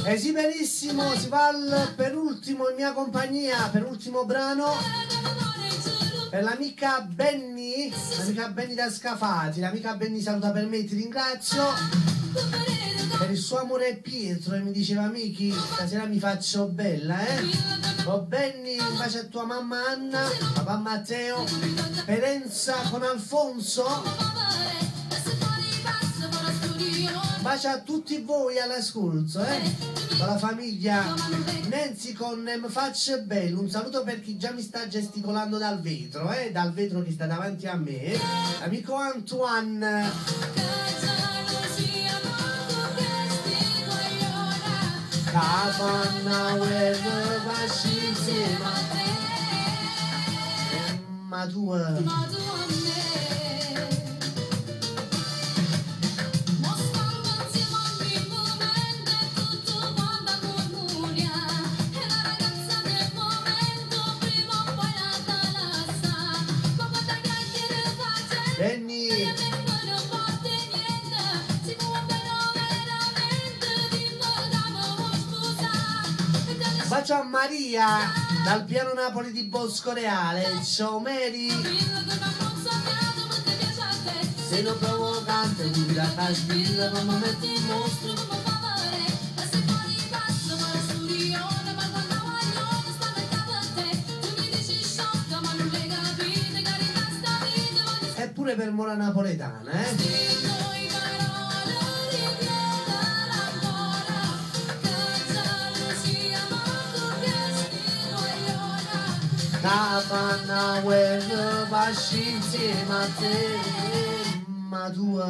E sì, benissimo, si va al penultimo in mia compagnia, penultimo brano, per l'amica Benny da Scafati. L'amica Benny saluta per me, ti ringrazio per il suo amore Pietro, e mi diceva: Miki, stasera mi faccio bella, Oh Benny, un bacio a tua mamma Anna, papà Matteo, Perenza con Alfonso, un bacio a tutti voi all'ascolto, con la famiglia Nancy con Mi faccio bello. Un saluto per chi già mi sta gesticolando dal vetro che sta davanti a me, amico Antoine. Capanna web vasci insieme a te, ma tu a me. Benny, bacio a Maria dal piano Napoli di Bosco Reale. Ciao Mary, sei lo provocante, tu la caspilla come metti in mostro. Eppure per Mora Napoletana, Capanna web vasci insieme a te, ma tu